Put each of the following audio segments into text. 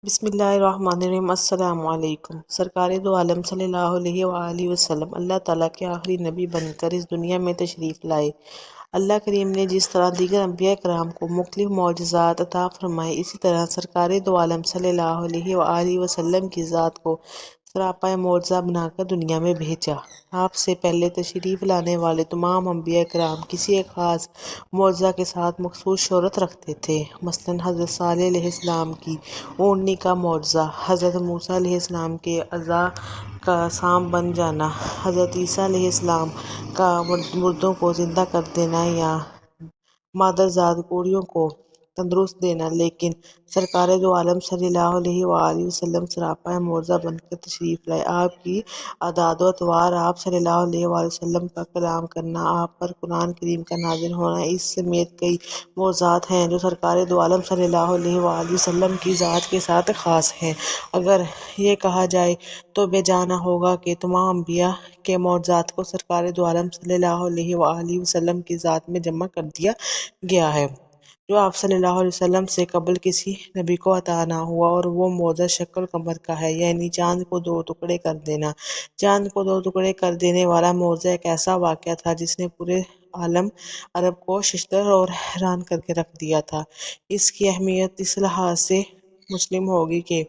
بسم اللہ الرحمن الرحیم۔ السلام علیکم۔ سرکار دو عالم صلی اللہ علیہ وآلہ وسلم اللہ تعالیٰ کے آخری نبی بن کر اس دنیا میں تشریف لائے۔ اللہ کریم نے جس طرح دیگر انبیاء کرام کو مختلف معجزات عطا فرمائے، اسی طرح سرکار دو عالم صلی اللہ علیہ وآلہ وسلم کی ذات کو سراپا معجزہ بنا کر دنیا میں بھیجا۔ آپ سے پہلے تشریف لانے والے تمام انبیاء کرام کسی ایک خاص معجزہ کے ساتھ مخصوص شہرت رکھتے تھے۔ مثلاً حضرت صالح علیہ السلام کی اونٹنی کا معجزہ، حضرت موسیٰ علیہ السلام کے اعضاء کا سانپ بن جانا، حضرت عیسیٰ علیہ السلام کا مردوں کو زندہ کر دینا یا مادرزاد کوڑیوں کو تندرست دینا۔ لیکن سرکار دو عالم صلی اللہ علیہ وآلہ وسلم سراپا معجزہ بن کر تشریف لائے۔ آپ کی اعداد و اطوار، آپ صلی اللہ علیہ وآلہ وسلم کا کلام کرنا، آپ پر قرآن کریم کا نازل ہونا، اس سمیت کئی معجزات ہیں جو سرکار دو عالم صلی اللہ علیہ وآلہ وسلم کی ذات کے ساتھ خاص ہیں۔ اگر یہ کہا جائے تو بے جا نہ ہوگا کہ تمام انبیاء کے معجزات کو سرکار دو عالم صلی اللہ علیہ وآلہ وسلم کی ذات میں جمع کر دیا گیا ہے، جو آپ صلی اللہ علیہ وسلم سے قبل کسی نبی کو عطا نہ ہوا، اور وہ معجزہ شق القمر کا ہے، یعنی چاند کو دو ٹکڑے کر دینا۔ چاند کو دو ٹکڑے کر دینے والا معجزہ ایک ایسا واقعہ تھا جس نے پورے عالم عرب کو ششدر اور حیران کر کے رکھ دیا تھا۔ اس کی اہمیت اس لحاظ سے مسلم ہوگی کہ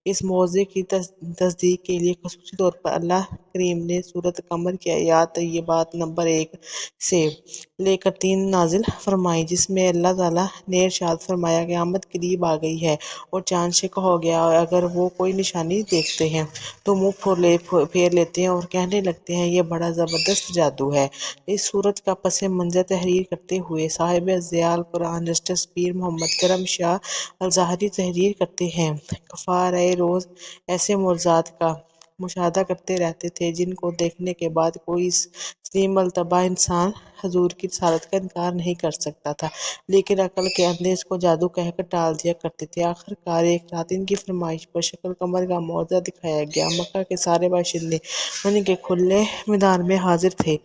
اس معجزے کی تصدیق کے لیے خصوصی طور پر اللہ کریم نے سورۃ قمر کی آیات طیبات نمبر 1 سے لے کر 3 نازل فرمائیں، جس میں اللہ تعالیٰ نے ارشاد فرمایا، قیامت قریب آ گئی ہے اور چاند شق ہو گیا ہے، اگر وہ کوئی نشانی دیکھتے ہیں تو منہ پھیر لیتے ہیں اور کہنے لگتے ہیں یہ بڑا زبردست جادو ہے۔ اس صورت کا پس منظر تحریر کرتے ہوئے صاحب ضیاء القرآن جسٹس پیر محمد کرم شاہ الظاہری تحریر کرتے ہیں، کفار روز ایسے معجزات کا مشاہدہ کرتے رہتے تھے جن کو دیکھنے کے بعد کوئی سلیم الطبع انسان حضور کی رسالت کا انکار نہیں کر سکتا تھا، لیکن عقل کے اندھے اس کو جادو کہہ کر ٹال دیا کرتے تھے۔ آخر کار ایک رات ان کی فرمائش پر شق القمر کا معجزہ دکھایا گیا۔ مکہ کے سارے باشندے ان کے کھلے میدان میں حاضر تھے،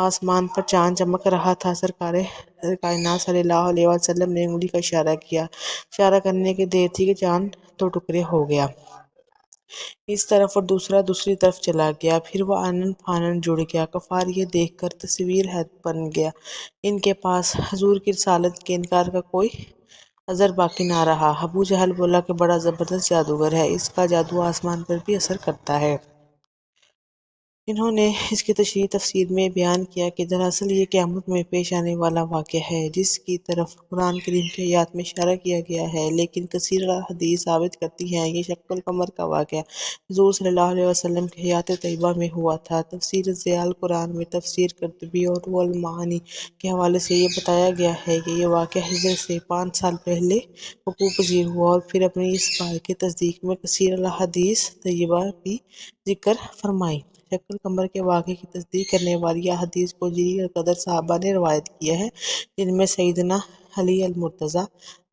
آسمان پر چاند چمک رہا تھا۔ سرکار کائنات صلی اللہ علیہ وسلم نے انگلی کا اشارہ کیا، اشارہ کرنے کی دیر تھی کہ چاند دو ٹکڑے ہو گیا، اس طرف اور دوسرا دوسری طرف چلا گیا، پھر وہ آنن فانن جڑ گیا۔ کفار یہ دیکھ کر تصویر حیرت بن گیا، ان کے پاس حضور کی رسالت کے انکار کا کوئی عذر باقی نہ رہا۔ ابو جہل بولا کہ بڑا زبردست جادوگر ہے، اس کا جادو آسمان پر بھی اثر کرتا ہے۔ انہوں نے اس کی تشریح تفسیر میں بیان کیا کہ دراصل یہ قیامت میں پیش آنے والا واقعہ ہے جس کی طرف قرآن کریم کی آیات میں اشارہ کیا گیا ہے، لیکن کثیر حدیث ثابت کرتی ہیں یہ شق القمر کا واقعہ حضور صلی اللہ علیہ وسلم کی حیات طیبہ میں ہوا تھا۔ تفسیر ضیاء القرآن میں تفسیر قرطبی اور روح المعانی کے حوالے سے یہ بتایا گیا ہے کہ یہ واقعہ ہجرت سے 5 سال پہلے وقوع پذیر ہوا، اور پھر اپنی اس بات کی تصدیق میں کثیر احادیث طیبہ بھی ذکر فرمائیں۔ شق القمر کے واقعے کی تصدیق کرنے والی احادیث کو جلیل القدر صحابہ نے روایت کیا ہے، جن میں سیدنا علی المرتضیٰ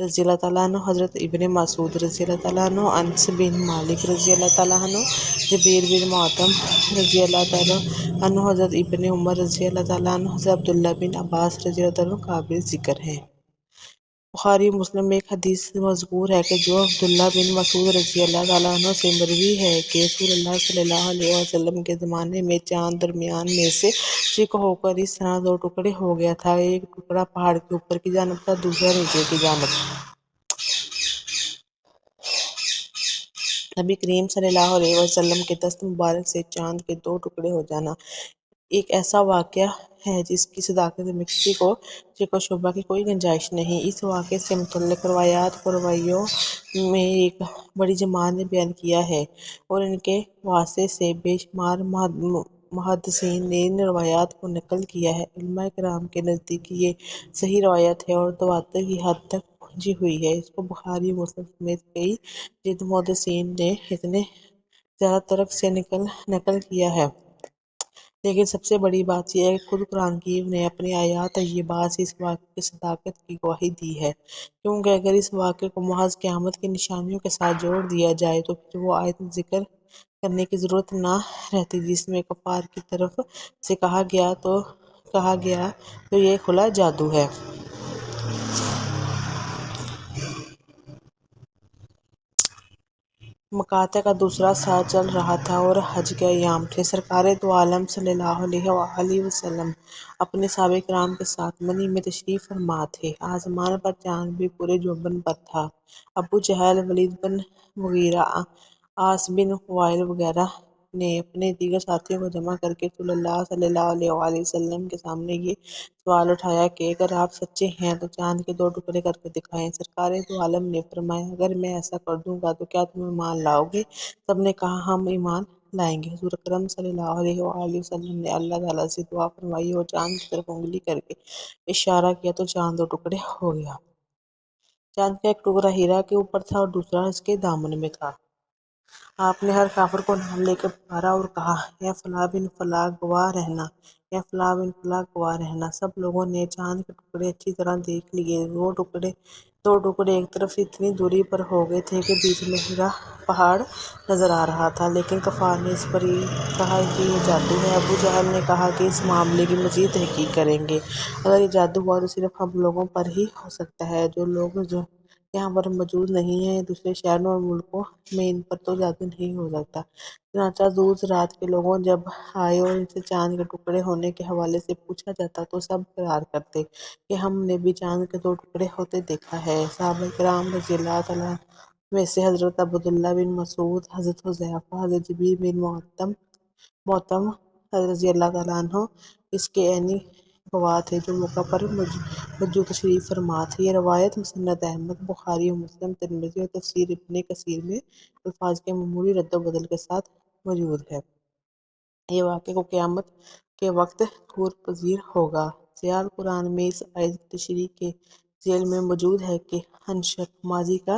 رضی اللہ تعالیٰ عنہ، حضرت ابن مسعود رضی اللہ تعالیٰ عنہ، انس بن مالک رضی اللہ تعالیٰ عنہ، جبیر بن مطعم رضی اللہ تعالیٰ عنہ، حضرت ابن عمر رضی اللہ تعالیٰ عنہ، حضرت عبداللہ بن عباس رضی اللہ تعالیٰ عنہ قابل ذکر ہیں۔ بخاری مسلم میں ایک حدیث مذکور ہے کہ جو عبداللہ بن مسعود رضی اللہ تعالیٰ عنہ سے مروی ہے کہ رسول اللہ صلی اللہ علیہ وسلم کے زمانے میں چاند درمیان میں سے شق ہو کر اس طرح دو ٹکڑے ہو گیا تھا، ایک ٹکڑا پہاڑ کے اوپر کی جانب تھا، دوسرا نیچے کی جانب۔ نبی کریم صلی اللہ علیہ وسلم کے دست مبارک سے چاند کے دو ٹکڑے ہو جانا ایک ایسا واقعہ ہے جس کی صداقت میں کسی کو شک و شبہ کی کوئی گنجائش نہیں۔ اس واقعے سے متعلق روایات کو روایوں میں ایک بڑی جماعت نے بیان کیا ہے، اور ان کے واسطے سے بے شمار محدثین نے ان روایات کو نقل کیا ہے۔ علماء کرام کے نزدیک یہ صحیح روایت ہے اور تواتر کی حد تک پہنچی ہوئی ہے۔ اس کو بخاری مسلم سمیت کئی جد محدثین نے اتنے زیادہ طرق سے نقل کیا ہے، لیکن سب سے بڑی بات یہ ہے کہ خود قرآن کریم نے اپنی آیات طیبات سے اس واقعے کی صداقت کی گواہی دی ہے، کیونکہ اگر اس واقعے کو محض قیامت کی نشانیوں کے ساتھ جوڑ دیا جائے تو پھر وہ آیت ذکر کرنے کی ضرورت نہ رہتی جس میں کفار کی طرف سے کہا گیا تو یہ کھلا جادو ہے۔ مقاطع کا دوسرا سال چل رہا تھا اور حج کے ایام تھے۔ سرکار دو عالم صلی اللہ علیہ وآلہ وسلم اپنے صحابہ کرام کے ساتھ منی میں تشریف فرما تھے۔ آسمان پر چاند بھی پورے جوبن پر تھا۔ ابو جہل، ولید بن مغیرہ، عاص بن وائل وغیرہ نے اپنے دیگر ساتھیوں کو جمع کر کے رسول اللہ صلی اللہ علیہ وآلہ وسلم کے سامنے یہ سوال اٹھایا کہ اگر آپ سچے ہیں تو چاند کے 2 ٹکڑے کر کے دکھائیں۔ سرکار دو عالم نے فرمایا اگر میں ایسا کر دوں گا تو کیا تم ایمان لاؤ گے؟ سب نے کہا ہم ایمان لائیں گے۔ حضور اکرم صلی اللہ علیہ وآلہ وسلم نے اللہ تعالیٰ سے دعا فرمائی اور چاند کی طرف انگلی کر کے اشارہ کیا تو چاند 2 ٹکڑے ہو گیا۔ چاند کا ایک ٹکڑا ہیرا کے اوپر تھا اور دوسرا اس کے دامن میں تھا۔ آپ نے ہر کافر کو نام لے کر پکارا اور کہا اے فلاں بن فلاں گواہ رہنا، اے فلاں بن فلاں گواہ رہنا۔ سب لوگوں نے چاند کے ٹکڑے اچھی طرح دیکھ لیے۔ 2 ٹکڑے ایک طرف سے اتنی دوری پر ہو گئے تھے کہ بیچ میں ہیرا پہاڑ نظر آ رہا تھا، لیکن کفار نے اس پر کہا کہ یہ جادو ہے۔ ابو جہل نے کہا کہ اس معاملے کی مزید تحقیق کریں گے۔ اگر یہ جادو ہوا تو صرف ہم لوگوں پر ہی ہو سکتا ہے، جو لوگ یہاں پر موجود نہیں ہیں، دوسرے شہروں اور ملکوں میں ان پر تو جادو نہیں ہو سکتا۔ چنانچہ دور دراز کے لوگ جب آئے اور ان سے چاند کے ٹکڑے ہونے کے حوالے سے پوچھا جاتا تو سب اقرار کرتے کہ ہم نے بھی چاند کے 2 ٹکڑے ہوتے دیکھا ہے۔ صحابہ کرام رضی اللہ تعالیٰ میں سے حضرت عبداللہ بن مسعود، حضرت حذیفہ، حضرت جبیر بن معطم رضی اللہ تعالیٰ عنہ اس کے عینی گواہ تھے، جو موقع پر موجود تشریف فرما تھے۔ یہ روایت مسند احمد، بخاری و مسلم، ترمذی اور تفسیر ابن کثیر میں الفاظ کے معمولی رد و بدل کے ساتھ موجود ہے۔ یہ واقعہ کو قیامت کے وقت ظہور پذیر ہوگا۔ سیاق قرآن میں اس آیت کی تشریح کے ذیل میں موجود ہے کہ انشق ماضی کا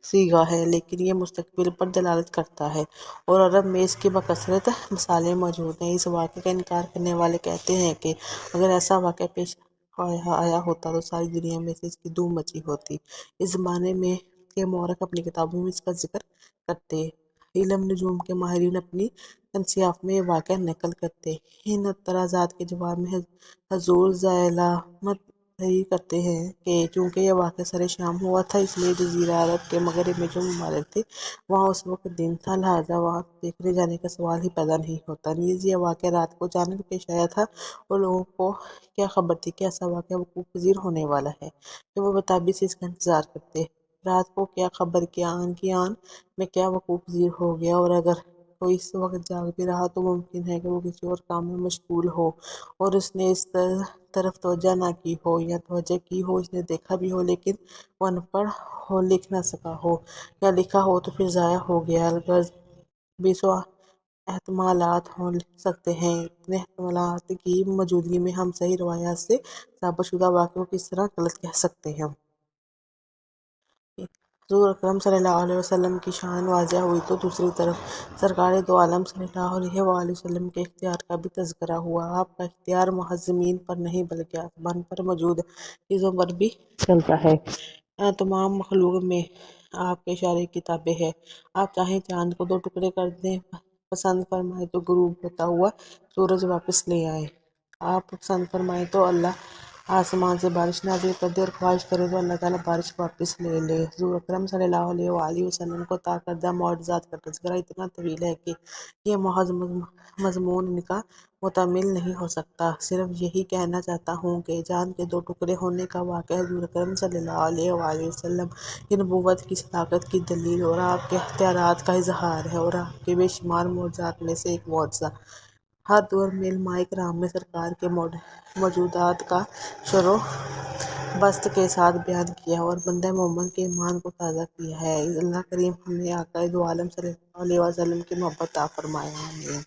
صیغہ ہے، لیکن یہ مستقبل پر دلالت کرتا ہے اور عرب میں اس کی بکثرت مثالیں موجود ہیں۔ اس واقعے کا انکار کرنے والے کہتے ہیں کہ اگر ایسا واقعہ پیش آیا ہوتا تو ساری دنیا میں سے اس کی دھوم مچی ہوتی۔ اس زمانے میں کے مورخ اپنی کتابوں میں اس کا ذکر کرتے، علم نجوم کے ماہرین اپنی انصاف میں یہ واقعہ نقل کرتے۔ ان اعتراضات کے جواب میں حضور ذیلمت تحریر کرتے ہیں کہ چونکہ یہ واقعہ سر شام ہوا تھا، اس لیے جزیرہ عرب کے مغرب میں جو ممالک تھے وہاں اس وقت دن تھا، لہٰذا وہاں دیکھنے جانے کا سوال ہی پیدا نہیں ہوتا۔ نیز یہ واقعہ رات کو اچانک پیش آیا تھا اور لوگوں کو کیا خبر تھی کہ ایسا واقعہ وقوع پذیر ہونے والا ہے کہ وہ بتابی سے اس کا انتظار کرتے۔ رات کو کیا خبر کہ آن کی آن میں کیا وقوع پذیر ہو گیا، اور اگر کوئی اس وقت جاگ بھی رہا تو ممکن ہے کہ وہ کسی اور کام میں مشغول ہو اور اس نے اس طرف توجہ نہ کی ہو، یا توجہ کی ہو اس نے دیکھا بھی ہو لیکن وہ ان پڑھ ہو، لکھ نہ سکا ہو، یا لکھا ہو تو پھر ضائع ہو گیا۔ الغرض 20 احتمالات ہو سکتے ہیں۔ ان احتمالات کی موجودگی میں ہم صحیح روایات سے ثابت شدہ واقعے کو کس طرح غلط کہہ سکتے ہیں؟ حضور اکرم صلی اللہ علیہ وسلم کی شان واضح ہوئی تو دوسری طرف سرکار دو عالم صلی اللہ علیہ وآلہ وسلم کے اختیار کا بھی تذکرہ ہوا۔ آپ کا اختیار محض زمین پر نہیں بلکہ آسمان پر موجود چیزوں پر بھی چلتا ہے۔ تمام مخلوق میں آپ کے اشارے کی تابع ہے۔ آپ چاہیں چاند کو 2 ٹکڑے کر دیں، پسند فرمائیں تو غروب ہوتا ہوا سورج واپس لے آئیں، آپ پسند فرمائیں تو اللہ آسمان سے بارش نازل کر دے اور خواہش کرے تو اللہ تعالیٰ بارش واپس لے لے۔ حضور اکرم صلی اللہ علیہ وآلہ وسلم کو عطا کردہ معجزات کا تذکرہ اتنا طویل ہے کہ یہ محض مضمون ان کا مکمل نہیں ہو سکتا۔ صرف یہی کہنا چاہتا ہوں کہ چاند کے 2 ٹکڑے ہونے کا واقعہ حضور اکرم صلی اللہ علیہ وآلہ وسلم کی نبوت کی صداقت کی دلیل اور آپ کے اختیارات کا اظہار ہے، اور آپ کے بے شمار معجزات میں سے ایک معجزہ۔ ہر دور میں علماء کرام نے سرکار کے موجودات کا شرح و بسط کے ساتھ بیان کیا اور بندہ مومن کے ایمان کو تازہ کیا ہے۔ اللہ کریم ہمیں آقا دو عالم صلی اللہ علیہ وسلم کی محبت عطا فرمائے۔ آمین۔